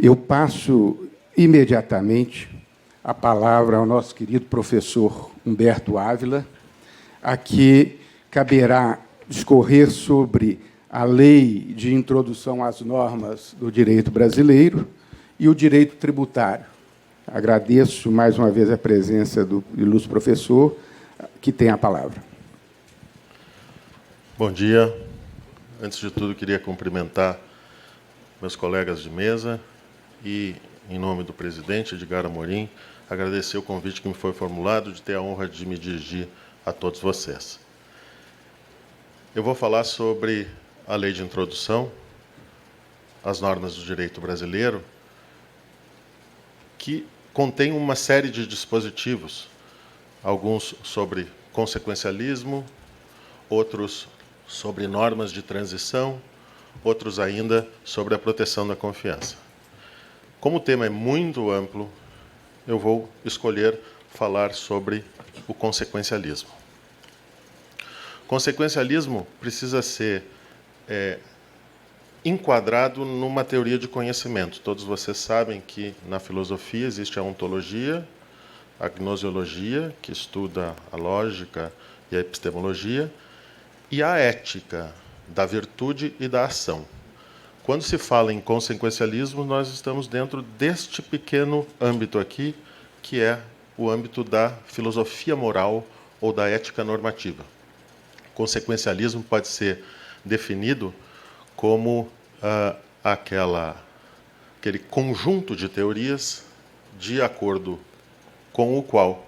Eu passo imediatamente a palavra ao nosso querido professor Humberto Ávila, a que caberá discorrer sobre a Lei de Introdução às Normas do Direito Brasileiro e o direito tributário. Agradeço mais uma vez a presença do ilustre professor, que tem a palavra. Bom dia. Antes de tudo, queria cumprimentar meus colegas de mesa e, em nome do presidente, Edgar Amorim, agradecer o convite que me foi formulado de ter a honra de me dirigir a todos vocês. Eu vou falar sobre a Lei de Introdução às Normas do Direito Brasileiro, que contém uma série de dispositivos, alguns sobre consequencialismo, outros sobre normas de transição, outros ainda sobre a proteção da confiança. Como o tema é muito amplo, eu vou escolher falar sobre o consequencialismo. Consequencialismo precisa ser enquadrado numa teoria de conhecimento. Todos vocês sabem que na filosofia existe a ontologia, a gnoseologia, que estuda a lógica e a epistemologia, e a ética, da virtude e da ação. Quando se fala em consequencialismo, nós estamos dentro deste pequeno âmbito aqui, que é o âmbito da filosofia moral ou da ética normativa. Consequencialismo pode ser definido como aquele conjunto de teorias de acordo com o qual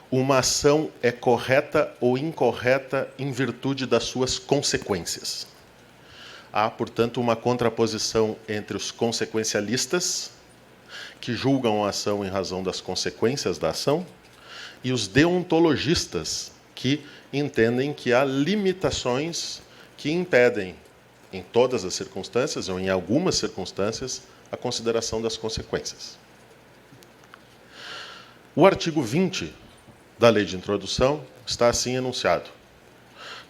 uma ação é correta ou incorreta em virtude das suas consequências. Há, portanto, uma contraposição entre os consequencialistas, que julgam a ação em razão das consequências da ação, e os deontologistas, que entendem que há limitações que impedem, em todas as circunstâncias, ou em algumas circunstâncias, a consideração das consequências. O artigo 20 da Lei de Introdução está assim enunciado: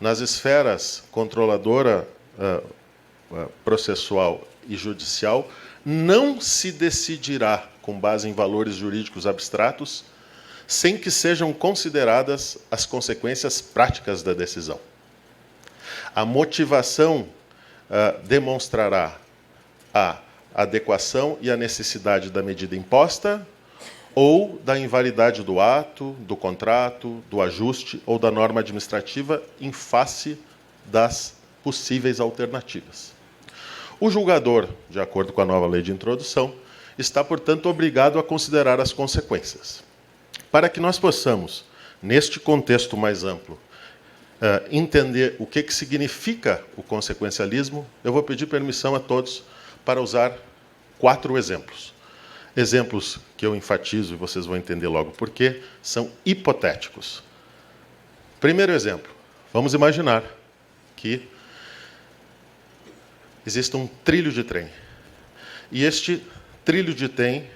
nas esferas controladora, processual e judicial, não se decidirá com base em valores jurídicos abstratos, sem que sejam consideradas as consequências práticas da decisão. A motivação demonstrará a adequação e a necessidade da medida imposta, ou da invalidade do ato, do contrato, do ajuste ou da norma administrativa em face das possíveis alternativas. O julgador, de acordo com a nova Lei de Introdução, está, portanto, obrigado a considerar as consequências. Para que nós possamos, neste contexto mais amplo, entender o que significa o consequencialismo, eu vou pedir permissão a todos para usar 4 exemplos. Exemplos que eu enfatizo, e vocês vão entender logo por quê, são hipotéticos. Primeiro exemplo, vamos imaginar que existe um trilho de trem. E este trilho de trem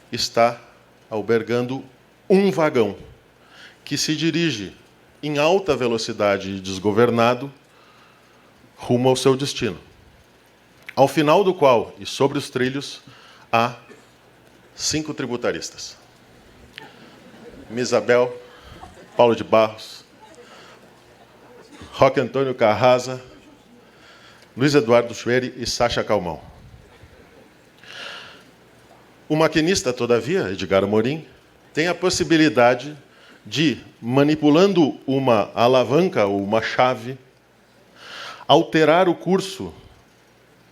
está albergando um vagão que se dirige em alta velocidade e desgovernado rumo ao seu destino. Ao final do qual, e sobre os trilhos, há 5 tributaristas: Misabel, Paulo de Barros, Roque Antônio Carrasa, Luiz Eduardo Schwery e Sacha Calmon. O maquinista, todavia, Edgar Amorim, tem a possibilidade de, manipulando uma alavanca ou uma chave, alterar o curso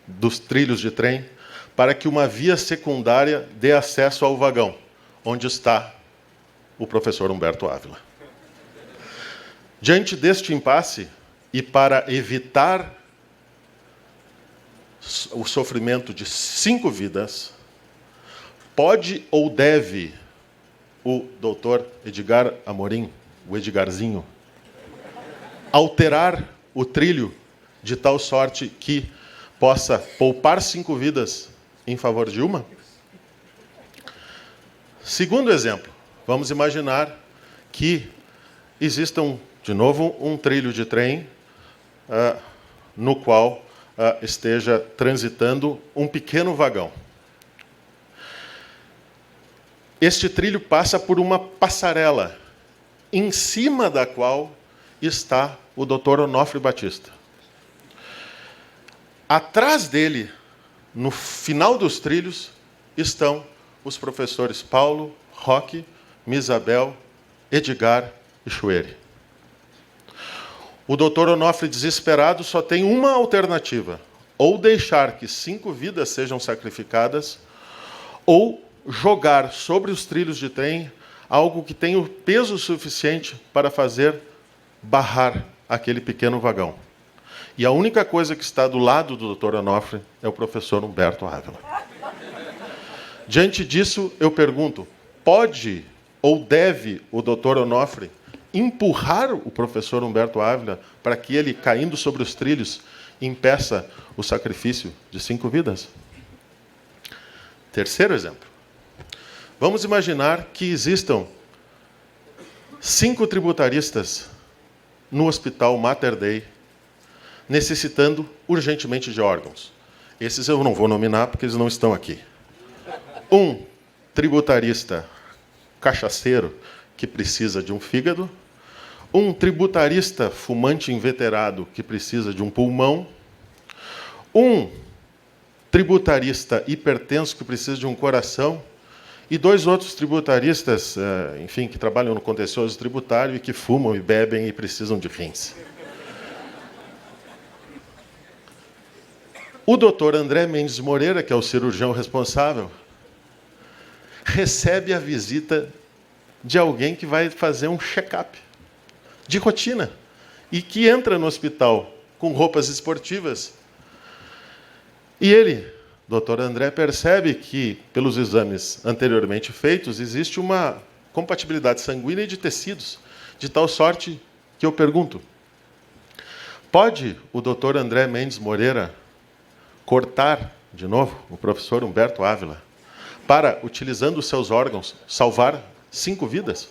dos trilhos de trem para que uma via secundária dê acesso ao vagão, onde está o professor Humberto Ávila. Diante deste impasse, e para evitar o sofrimento de 5 vidas, pode ou deve o doutor Edgar Amorim, o Edgarzinho, alterar o trilho de tal sorte que possa poupar 5 vidas em favor de uma? Segundo exemplo, vamos imaginar que exista, de novo, um trilho de trem no qual esteja transitando um pequeno vagão. Este trilho passa por uma passarela, em cima da qual está o Dr. Onofre Batista. Atrás dele, no final dos trilhos, estão os professores Paulo, Roque, Misabel, Edgar e Chueri. O Dr. Onofre, desesperado, só tem uma alternativa: ou deixar que 5 vidas sejam sacrificadas, ou jogar sobre os trilhos de trem algo que tenha o peso suficiente para fazer barrar aquele pequeno vagão. E a única coisa que está do lado do Dr. Onofre é o professor Humberto Ávila. Diante disso, eu pergunto: pode ou deve o Dr. Onofre empurrar o professor Humberto Ávila para que ele, caindo sobre os trilhos, impeça o sacrifício de 5 vidas? Terceiro exemplo. Vamos imaginar que existam 5 tributaristas no Hospital Mater Dei necessitando urgentemente de órgãos. Esses eu não vou nominar porque eles não estão aqui. Um tributarista cachaceiro que precisa de um fígado, um tributarista fumante inveterado que precisa de um pulmão, um tributarista hipertenso que precisa de um coração, e 2 outros tributaristas, enfim, que trabalham no contencioso tributário e que fumam e bebem e precisam de rins. O doutor André Mendes Moreira, que é o cirurgião responsável, recebe a visita de alguém que vai fazer um check-up de rotina e que entra no hospital com roupas esportivas. E ele, doutor André, percebe que, pelos exames anteriormente feitos, existe uma compatibilidade sanguínea e de tecidos, de tal sorte que eu pergunto: pode o doutor André Mendes Moreira cortar, de novo, o professor Humberto Ávila para, utilizando os seus órgãos, salvar 5 vidas?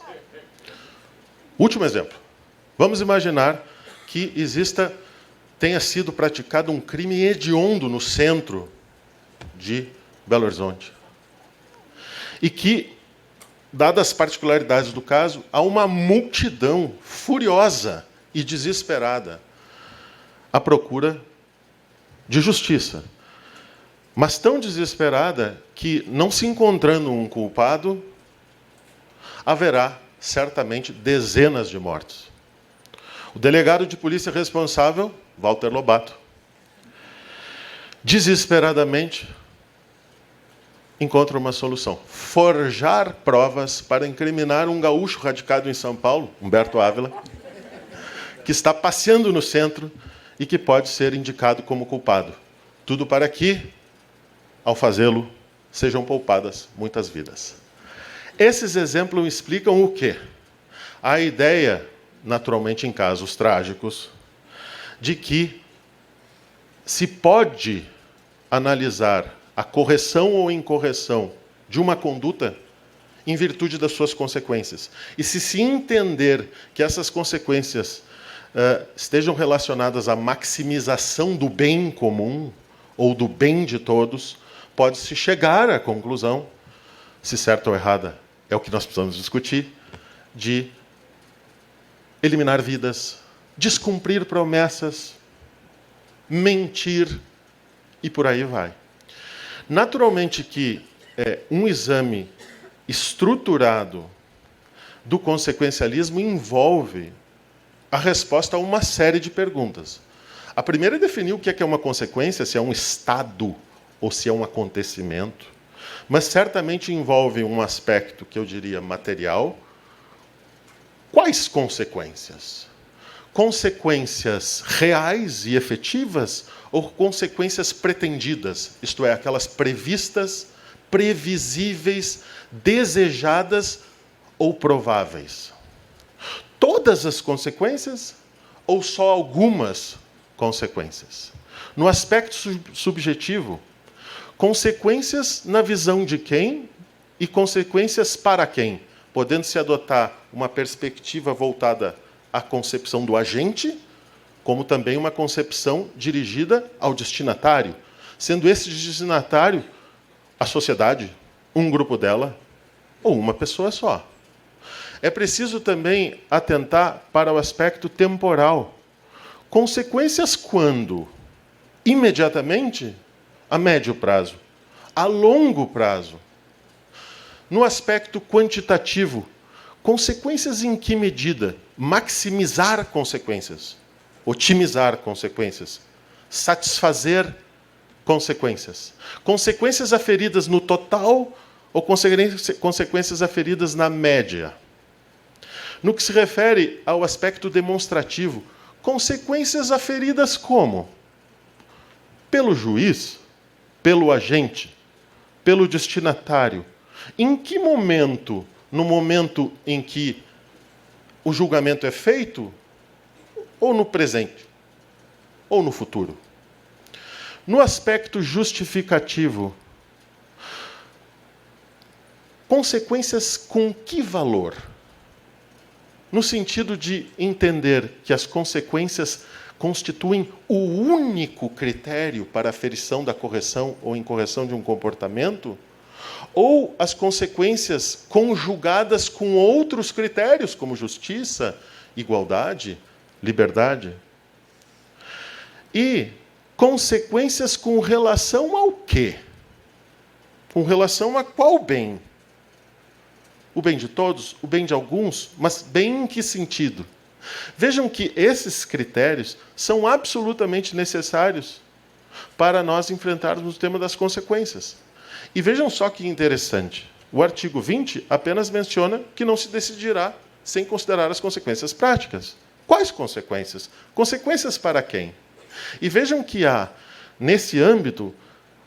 Último exemplo. Vamos imaginar que tenha sido praticado um crime hediondo no centro de Belo Horizonte. E que, dadas as particularidades do caso, há uma multidão furiosa e desesperada à procura de justiça. Mas tão desesperada que, não se encontrando um culpado, haverá certamente dezenas de mortos. O delegado de polícia responsável, Walter Lobato, desesperadamente encontra uma solução: forjar provas para incriminar um gaúcho radicado em São Paulo, Humberto Ávila, que está passeando no centro e que pode ser indicado como culpado. Tudo para que, ao fazê-lo, sejam poupadas muitas vidas. Esses exemplos explicam o quê? A ideia, naturalmente em casos trágicos, de que se pode analisar a correção ou incorreção de uma conduta em virtude das suas consequências. E se entender que essas consequências estejam relacionadas à maximização do bem comum ou do bem de todos, pode-se chegar à conclusão, se certa ou errada é o que nós precisamos discutir, de eliminar vidas, descumprir promessas, mentir e por aí vai. Naturalmente que um exame estruturado do consequencialismo envolve a resposta a uma série de perguntas. A primeira é definir o que é uma consequência, se é um estado ou se é um acontecimento, mas certamente envolve um aspecto que eu diria material. Quais consequências? Consequências reais e efetivas ou consequências pretendidas, isto é, aquelas previstas, previsíveis, desejadas ou prováveis? Todas as consequências ou só algumas consequências? No aspecto subjetivo, consequências na visão de quem e consequências para quem, podendo-se adotar uma perspectiva voltada à concepção do agente como também uma concepção dirigida ao destinatário, sendo esse destinatário a sociedade, um grupo dela ou uma pessoa só. É preciso também atentar para o aspecto temporal. Consequências quando? Imediatamente? A médio prazo. A longo prazo. No aspecto quantitativo, consequências em que medida? Maximizar consequências, otimizar consequências, satisfazer consequências. Consequências aferidas no total ou consequências aferidas na média. No que se refere ao aspecto demonstrativo, consequências aferidas como? Pelo juiz, pelo agente, pelo destinatário. Em que momento? No momento em que o julgamento é feito? Ou no presente? Ou no futuro? No aspecto justificativo, consequências com que valor? No sentido de entender que as consequências constituem o único critério para a aferição da correção ou incorreção de um comportamento, ou as consequências conjugadas com outros critérios, como justiça, igualdade, liberdade. E consequências com relação ao quê? Com relação a qual bem? O bem de todos? O bem de alguns? Mas bem em que sentido? Vejam que esses critérios são absolutamente necessários para nós enfrentarmos o tema das consequências. E vejam só que interessante. O artigo 20 apenas menciona que não se decidirá sem considerar as consequências práticas. Quais consequências? Consequências para quem? E vejam que há, nesse âmbito,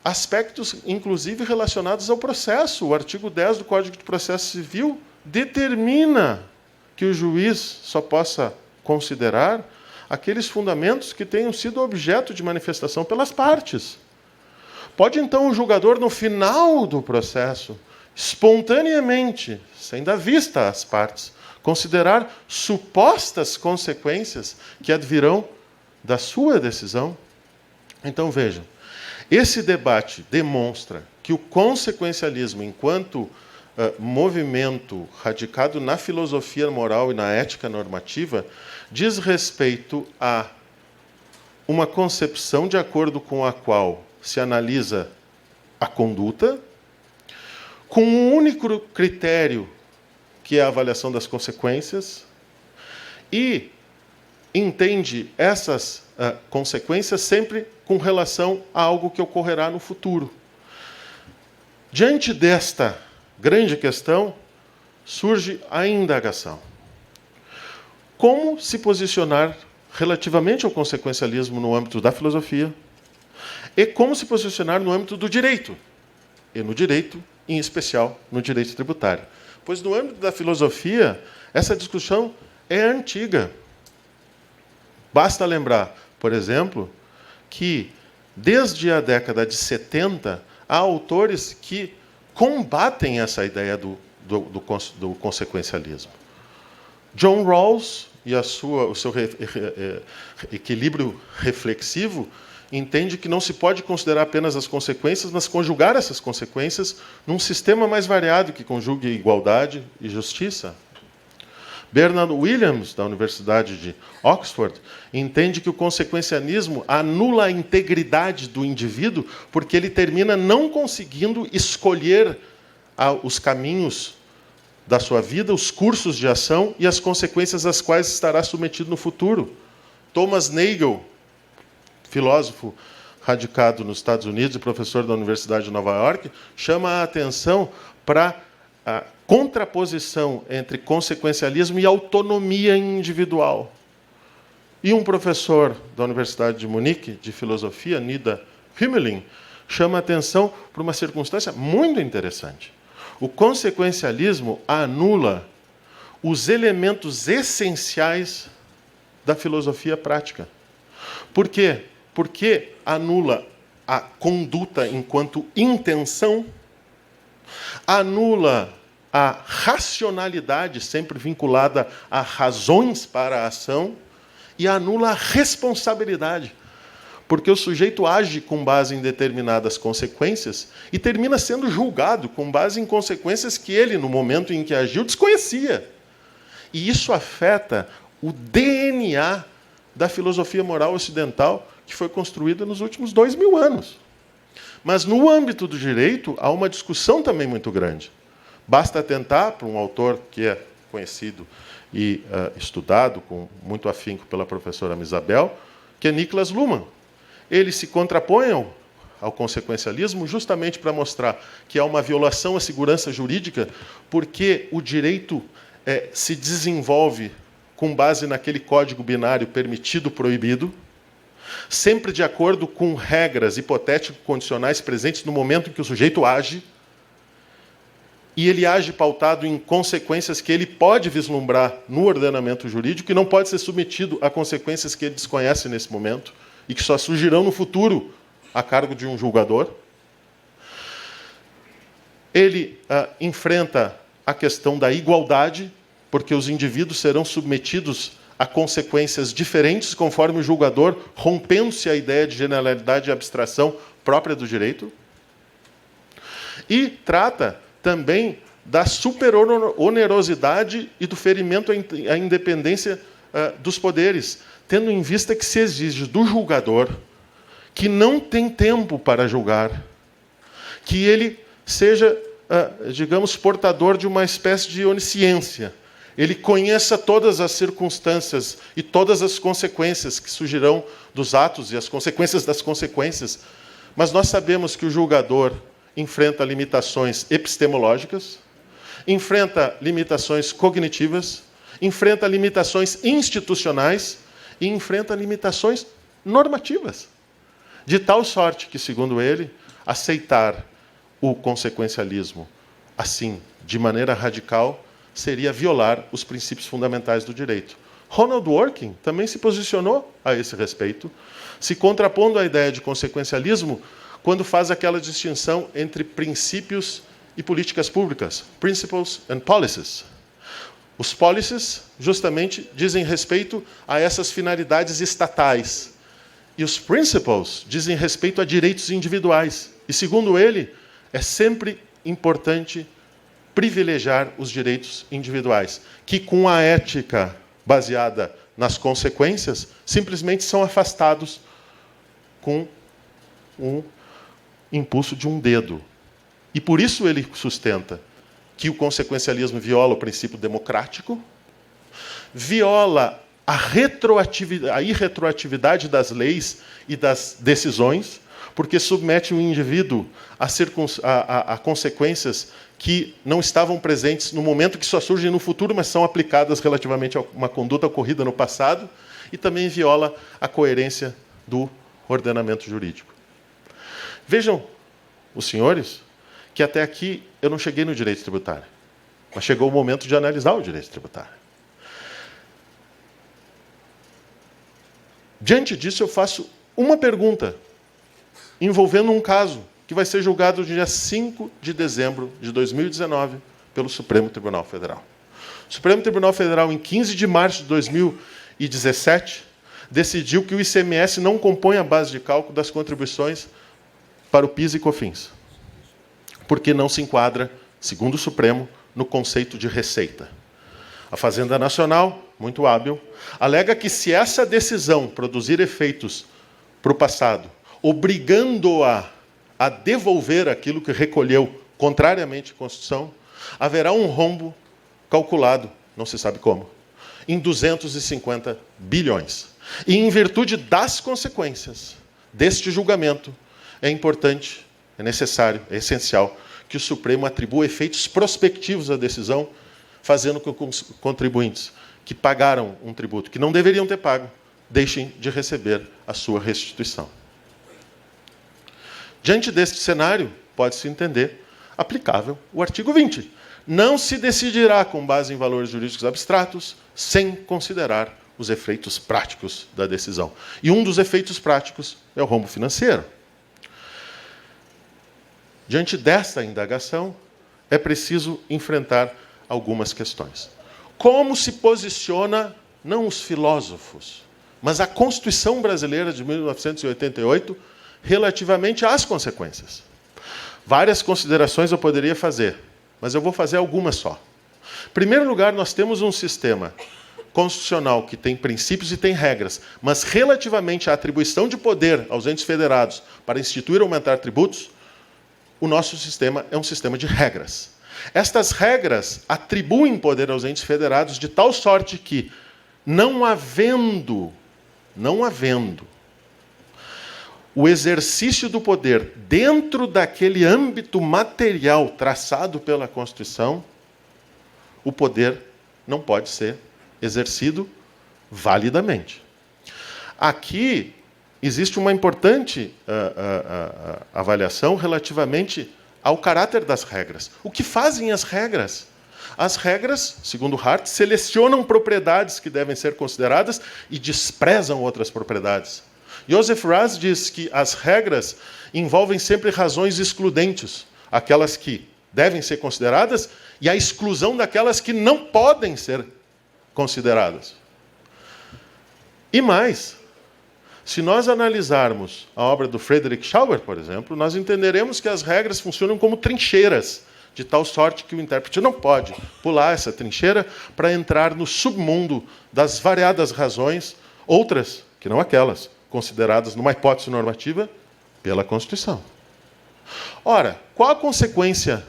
aspectos, inclusive, relacionados ao processo. O artigo 10 do Código de Processo Civil determina que o juiz só possa considerar aqueles fundamentos que tenham sido objeto de manifestação pelas partes. Pode, então, o julgador, no final do processo, espontaneamente, sem dar vista às partes, considerar supostas consequências que advirão da sua decisão. Então, vejam, esse debate demonstra que o consequencialismo, enquanto movimento radicado na filosofia moral e na ética normativa, diz respeito a uma concepção de acordo com a qual se analisa a conduta, com um único critério, que é a avaliação das consequências, e entende essas consequências sempre com relação a algo que ocorrerá no futuro. Diante desta grande questão, surge a indagação. Como se posicionar relativamente ao consequencialismo no âmbito da filosofia e como se posicionar no âmbito do direito, e no direito, em especial, no direito tributário. Pois no âmbito da filosofia, essa discussão é antiga. Basta lembrar, por exemplo, que desde a década de 70, há autores que combatem essa ideia do consequencialismo. John Rawls e o seu equilíbrio reflexivo entende que não se pode considerar apenas as consequências, mas conjugar essas consequências num sistema mais variado que conjugue igualdade e justiça. Bernard Williams, da Universidade de Oxford, entende que o consequencialismo anula a integridade do indivíduo porque ele termina não conseguindo escolher os caminhos da sua vida, os cursos de ação e as consequências às quais estará submetido no futuro. Thomas Nagel, filósofo radicado nos Estados Unidos e professor da Universidade de Nova York, chama a atenção para a contraposição entre consequencialismo e autonomia individual. E um professor da Universidade de Munique, de filosofia, Nida Himmelin, chama a atenção para uma circunstância muito interessante. O consequencialismo anula os elementos essenciais da filosofia prática. Por quê? Porque anula a conduta enquanto intenção, anula a racionalidade sempre vinculada a razões para a ação e anula a responsabilidade, porque o sujeito age com base em determinadas consequências e termina sendo julgado com base em consequências que ele, no momento em que agiu, desconhecia. E isso afeta o DNA da filosofia moral ocidental que foi construída nos últimos 2000 anos. Mas, no âmbito do direito, há uma discussão também muito grande. Basta atentar para um autor que é conhecido e estudado, com muito afinco pela professora Isabel, que é Niklas Luhmann. Ele se contrapõe ao consequencialismo justamente para mostrar que há uma violação à segurança jurídica, porque o direito se desenvolve com base naquele código binário permitido-proibido, sempre de acordo com regras hipotético-condicionais presentes no momento em que o sujeito age, e ele age pautado em consequências que ele pode vislumbrar no ordenamento jurídico e não pode ser submetido a consequências que ele desconhece nesse momento e que só surgirão no futuro a cargo de um julgador. Ele enfrenta a questão da igualdade, porque os indivíduos serão submetidos a consequências diferentes conforme o julgador, rompendo-se a ideia de generalidade e abstração própria do direito. E trata também da superonerosidade e do ferimento à independência dos poderes, tendo em vista que se exige do julgador que não tem tempo para julgar, que ele seja, digamos, portador de uma espécie de onisciência. Ele conheça todas as circunstâncias e todas as consequências que surgirão dos atos e as consequências das consequências. Mas nós sabemos que o julgador enfrenta limitações epistemológicas, enfrenta limitações cognitivas, enfrenta limitações institucionais e enfrenta limitações normativas. De tal sorte que, segundo ele, aceitar o consequencialismo assim, de maneira radical, seria violar os princípios fundamentais do direito. Ronald Dworkin também se posicionou a esse respeito, se contrapondo à ideia de consequencialismo quando faz aquela distinção entre princípios e políticas públicas, principles and policies. Os policies, justamente, dizem respeito a essas finalidades estatais, e os principles dizem respeito a direitos individuais. E, segundo ele, é sempre importante privilegiar os direitos individuais, que, com a ética baseada nas consequências, simplesmente são afastados com um impulso de um dedo. E por isso ele sustenta que o consequencialismo viola o princípio democrático, viola a irretroatividade das leis e das decisões, porque submete o indivíduo a consequências que não estavam presentes no momento, que só surgem no futuro, mas são aplicadas relativamente a uma conduta ocorrida no passado, e também viola a coerência do ordenamento jurídico. Vejam, os senhores, que até aqui eu não cheguei no direito tributário, mas chegou o momento de analisar o direito tributário. Diante disso, eu faço uma pergunta, envolvendo um caso que vai ser julgado no dia 5 de dezembro de 2019 pelo Supremo Tribunal Federal. O Supremo Tribunal Federal, em 15 de março de 2017, decidiu que o ICMS não compõe a base de cálculo das contribuições para o PIS e COFINS, porque não se enquadra, segundo o Supremo, no conceito de receita. A Fazenda Nacional, muito hábil, alega que se essa decisão produzir efeitos para o passado, obrigando-a a devolver aquilo que recolheu contrariamente à Constituição, haverá um rombo calculado, não se sabe como, em 250 bilhões. E, em virtude das consequências deste julgamento, é importante, é necessário, é essencial que o Supremo atribua efeitos prospectivos à decisão, fazendo com que os contribuintes que pagaram um tributo que não deveriam ter pago deixem de receber a sua restituição. Diante deste cenário, pode-se entender aplicável o artigo 20. Não se decidirá com base em valores jurídicos abstratos, sem considerar os efeitos práticos da decisão. E um dos efeitos práticos é o rombo financeiro. Diante desta indagação, é preciso enfrentar algumas questões. Como se posiciona, não os filósofos, mas a Constituição brasileira de 1988 relativamente às consequências. Várias considerações eu poderia fazer, mas eu vou fazer algumas só. Em primeiro lugar, nós temos um sistema constitucional que tem princípios e tem regras, mas relativamente à atribuição de poder aos entes federados para instituir ou aumentar tributos, o nosso sistema é um sistema de regras. Estas regras atribuem poder aos entes federados de tal sorte que, não havendo o exercício do poder dentro daquele âmbito material traçado pela Constituição, o poder não pode ser exercido validamente. Aqui existe uma importante avaliação relativamente ao caráter das regras. O que fazem as regras? As regras, segundo Hart, selecionam propriedades que devem ser consideradas e desprezam outras propriedades. Joseph Raz diz que as regras envolvem sempre razões excludentes, aquelas que devem ser consideradas e a exclusão daquelas que não podem ser consideradas. E mais, se nós analisarmos a obra do Friedrich Schauber, por exemplo, nós entenderemos que as regras funcionam como trincheiras, de tal sorte que o intérprete não pode pular essa trincheira para entrar no submundo das variadas razões, outras que não aquelas, consideradas numa hipótese normativa pela Constituição. Ora, qual a consequência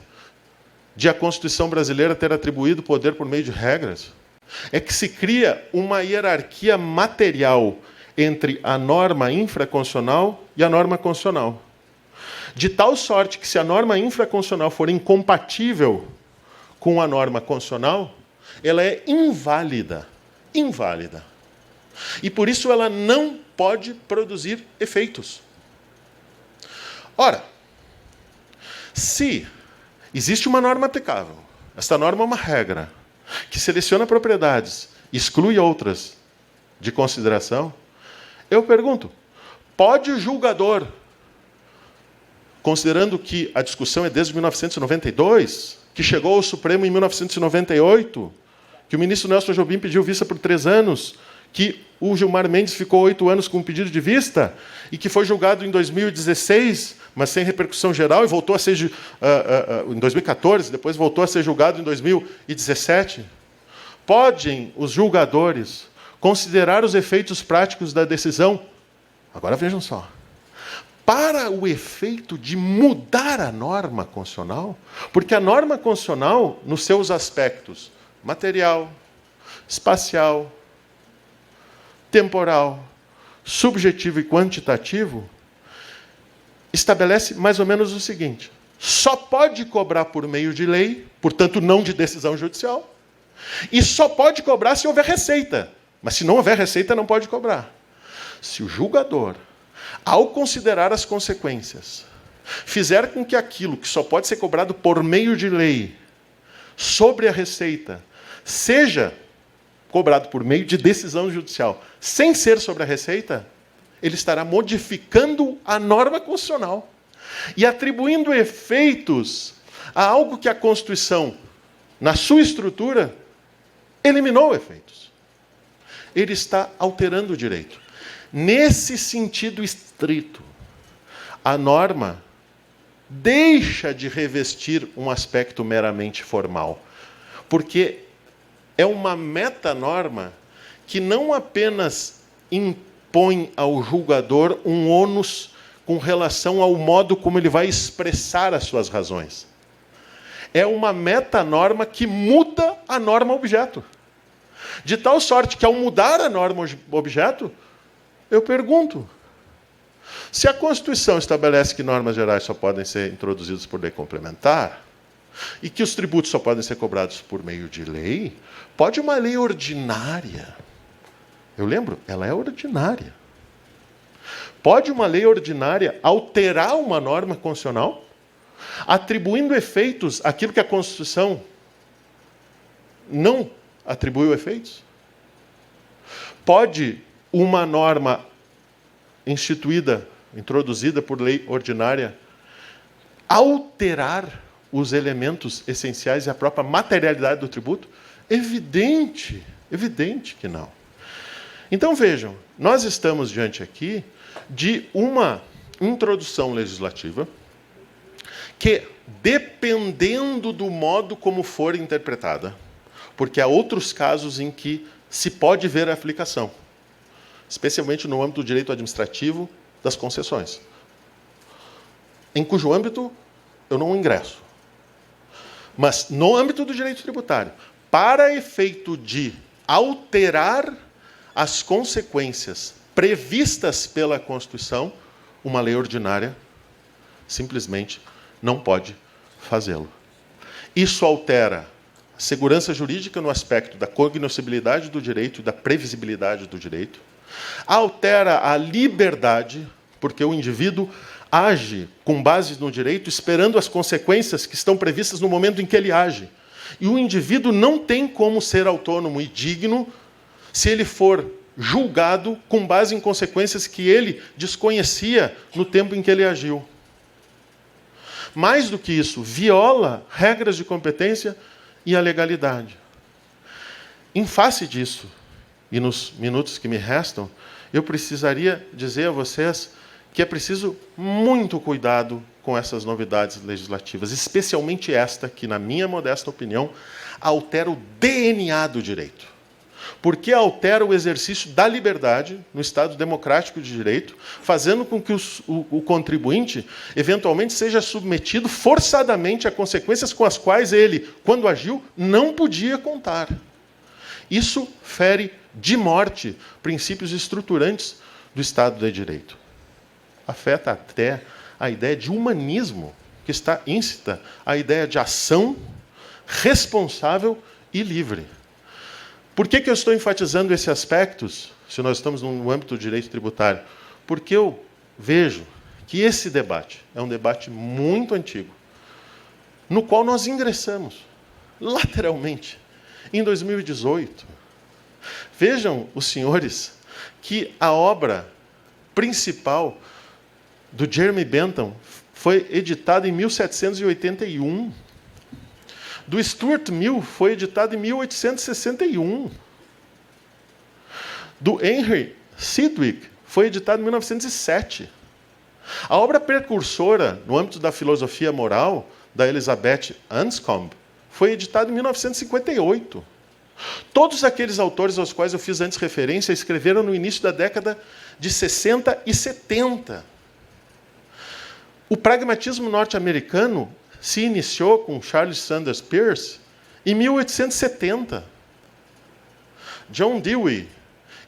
de a Constituição brasileira ter atribuído poder por meio de regras? É que se cria uma hierarquia material entre a norma infraconstitucional e a norma constitucional. De tal sorte que, se a norma infraconstitucional for incompatível com a norma constitucional, ela é inválida. Inválida. E, por isso, ela não pode produzir efeitos. Ora, se existe uma norma aplicável, esta norma é uma regra, que seleciona propriedades, exclui outras de consideração, eu pergunto, pode o julgador, considerando que a discussão é desde 1992, que chegou ao Supremo em 1998, que o ministro Nelson Jobim pediu vista por 3 anos, que o Gilmar Mendes ficou 8 anos com um pedido de vista, e que foi julgado em 2016, mas sem repercussão geral, e voltou a ser em 2014, depois voltou a ser julgado em 2017. Podem os julgadores considerar os efeitos práticos da decisão? Agora vejam só. Para o efeito de mudar a norma constitucional, porque a norma constitucional, nos seus aspectos material, espacial, temporal, subjetivo e quantitativo, estabelece mais ou menos o seguinte: só pode cobrar por meio de lei, portanto não de decisão judicial, e só pode cobrar se houver receita. Mas se não houver receita, não pode cobrar. Se o julgador, ao considerar as consequências, fizer com que aquilo que só pode ser cobrado por meio de lei sobre a receita seja cobrado por meio de decisão judicial, sem ser sobre a receita, ele estará modificando a norma constitucional e atribuindo efeitos a algo que a Constituição, na sua estrutura, eliminou efeitos. Ele está alterando o direito. Nesse sentido estrito, a norma deixa de revestir um aspecto meramente formal, porque é uma metanorma que não apenas impõe ao julgador um ônus com relação ao modo como ele vai expressar as suas razões. É uma metanorma que muda a norma objeto. De tal sorte que, ao mudar a norma objeto, eu pergunto, se a Constituição estabelece que normas gerais só podem ser introduzidas por lei complementar, e que os tributos só podem ser cobrados por meio de lei, pode uma lei ordinária, eu lembro, ela é ordinária, pode uma lei ordinária alterar uma norma constitucional, atribuindo efeitos àquilo que a Constituição não atribuiu efeitos? Pode uma norma introduzida por lei ordinária, alterar os elementos essenciais e a própria materialidade do tributo? Evidente que não. Então, vejam, nós estamos diante aqui de uma introdução legislativa que, dependendo do modo como for interpretada, porque há outros casos em que se pode ver a aplicação, especialmente no âmbito do direito administrativo das concessões, em cujo âmbito eu não ingresso. Mas, no âmbito do direito tributário, para efeito de alterar as consequências previstas pela Constituição, uma lei ordinária simplesmente não pode fazê-lo. Isso altera a segurança jurídica no aspecto da cognoscibilidade do direito e da previsibilidade do direito, altera a liberdade, porque o indivíduo age com base no direito, esperando as consequências que estão previstas no momento em que ele age. E o indivíduo não tem como ser autônomo e digno se ele for julgado com base em consequências que ele desconhecia no tempo em que ele agiu. Mais do que isso, viola regras de competência e a legalidade. Em face disso, e nos minutos que me restam, eu precisaria dizer a vocês que é preciso muito cuidado com essas novidades legislativas, especialmente esta, que, na minha modesta opinião, altera o DNA do direito. Porque altera o exercício da liberdade no Estado democrático de direito, fazendo com que o contribuinte, eventualmente, seja submetido forçadamente a consequências com as quais ele, quando agiu, não podia contar. Isso fere de morte princípios estruturantes do Estado de Direito. Afeta até a ideia de humanismo, que está íncita à ideia de ação responsável e livre. Por que eu estou enfatizando esses aspectos, se nós estamos no âmbito do direito tributário? Porque eu vejo que esse debate é um debate muito antigo, no qual nós ingressamos, lateralmente, em 2018. Vejam, os senhores, que a obra principal do Jeremy Bentham foi editada em 1781. Do Stuart Mill foi editado em 1861. Do Henry Sidgwick foi editado em 1907. A obra precursora, no âmbito da filosofia moral, da Elizabeth Anscombe, foi editada em 1958. Todos aqueles autores aos quais eu fiz antes referência escreveram no início da década de 60 e 70. O pragmatismo norte-americano se iniciou com Charles Sanders Peirce em 1870. John Dewey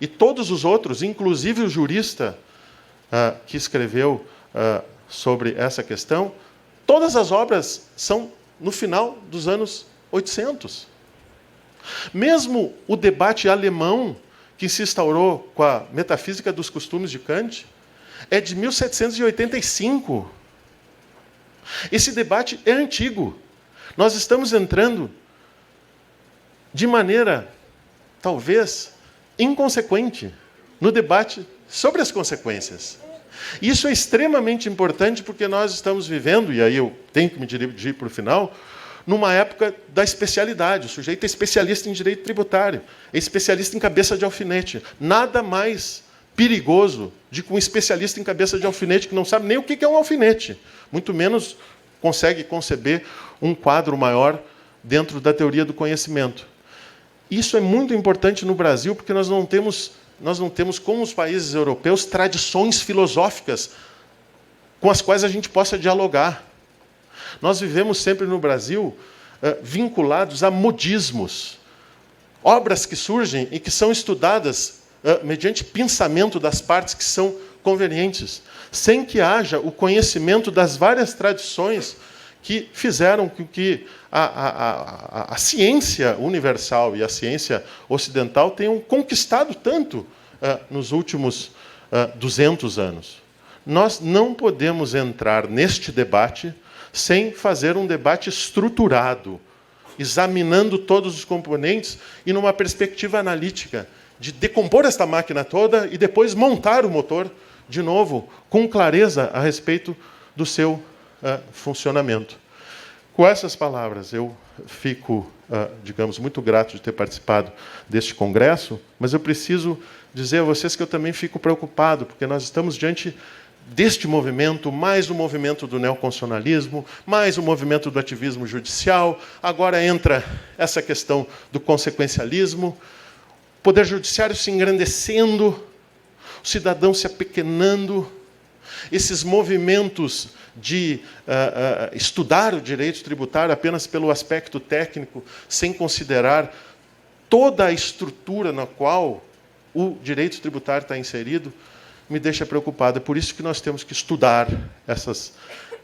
e todos os outros, inclusive o jurista que escreveu sobre essa questão, todas as obras são no final dos anos 800. Mesmo o debate alemão, que se instaurou com a metafísica dos costumes de Kant, é de 1785. Esse debate é antigo. Nós estamos entrando de maneira, talvez, inconsequente no debate sobre as consequências. Isso é extremamente importante porque nós estamos vivendo, e aí eu tenho que me dirigir para o final, numa época da especialidade. O sujeito é especialista em direito tributário, é especialista em cabeça de alfinete. Nada mais perigoso de que um especialista em cabeça de alfinete que não sabe nem o que é um alfinete, muito menos consegue conceber um quadro maior dentro da teoria do conhecimento. Isso é muito importante no Brasil, porque nós não temos, como os países europeus, tradições filosóficas com as quais a gente possa dialogar. Nós vivemos sempre no Brasil vinculados a modismos, obras que surgem e que são estudadas mediante pensamento das partes que são convenientes, sem que haja o conhecimento das várias tradições que fizeram com que a ciência universal e a ciência ocidental tenham conquistado tanto nos últimos 200 anos. Nós não podemos entrar neste debate sem fazer um debate estruturado, examinando todos os componentes e numa perspectiva analítica de decompor esta máquina toda e depois montar o motor de novo, com clareza a respeito do seu funcionamento. Com essas palavras, eu fico, digamos, muito grato de ter participado deste congresso, mas eu preciso dizer a vocês que eu também fico preocupado, porque nós estamos diante deste movimento, mais o movimento do neoconstitucionalismo, mais o movimento do ativismo judicial, agora entra essa questão do consequencialismo, o poder judiciário se engrandecendo, o cidadão se apequenando, esses movimentos de estudar o direito tributário apenas pelo aspecto técnico, sem considerar toda a estrutura na qual o direito tributário está inserido, me deixa preocupado. É por isso que nós temos que estudar essas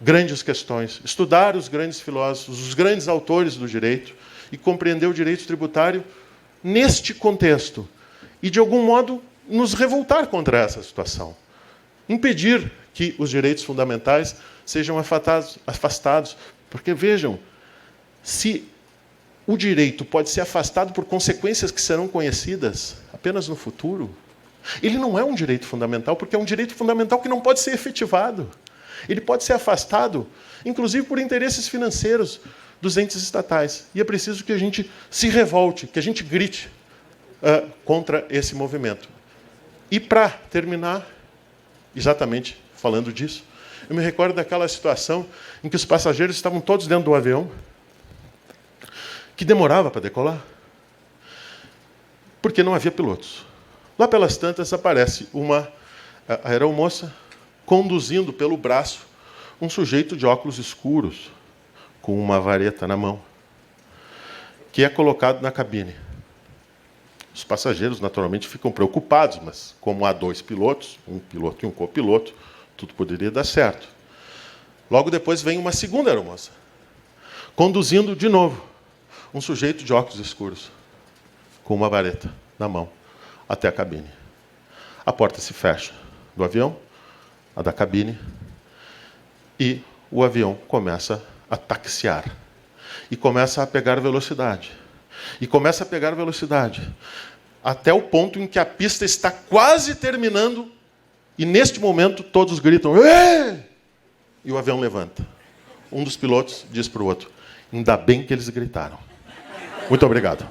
grandes questões, estudar os grandes filósofos, os grandes autores do direito e compreender o direito tributário neste contexto e, de algum modo, nos revoltar contra essa situação. Impedir que os direitos fundamentais sejam afastados. Porque, vejam, se o direito pode ser afastado por consequências que serão conhecidas apenas no futuro, ele não é um direito fundamental, porque é um direito fundamental que não pode ser efetivado. Ele pode ser afastado, inclusive por interesses financeiros dos entes estatais. E é preciso que a gente se revolte, que a gente grite contra esse movimento. E, para terminar, exatamente falando disso, eu me recordo daquela situação em que os passageiros estavam todos dentro do avião, que demorava para decolar, porque não havia pilotos. Lá pelas tantas aparece uma aeromoça conduzindo pelo braço um sujeito de óculos escuros, com uma vareta na mão, que é colocado na cabine. Os passageiros, naturalmente, ficam preocupados, mas como há dois pilotos, um piloto e um copiloto, tudo poderia dar certo. Logo depois vem uma segunda aeromoça, conduzindo de novo um sujeito de óculos escuros, com uma vareta na mão, até a cabine. A porta se fecha do avião, a da cabine, e o avião começa a taxiar. E começa a pegar velocidade. E começa a pegar velocidade. Até o ponto em que a pista está quase terminando, e neste momento todos gritam, "Ê!" E o avião levanta. Um dos pilotos diz para o outro, ainda bem que eles gritaram. Muito obrigado.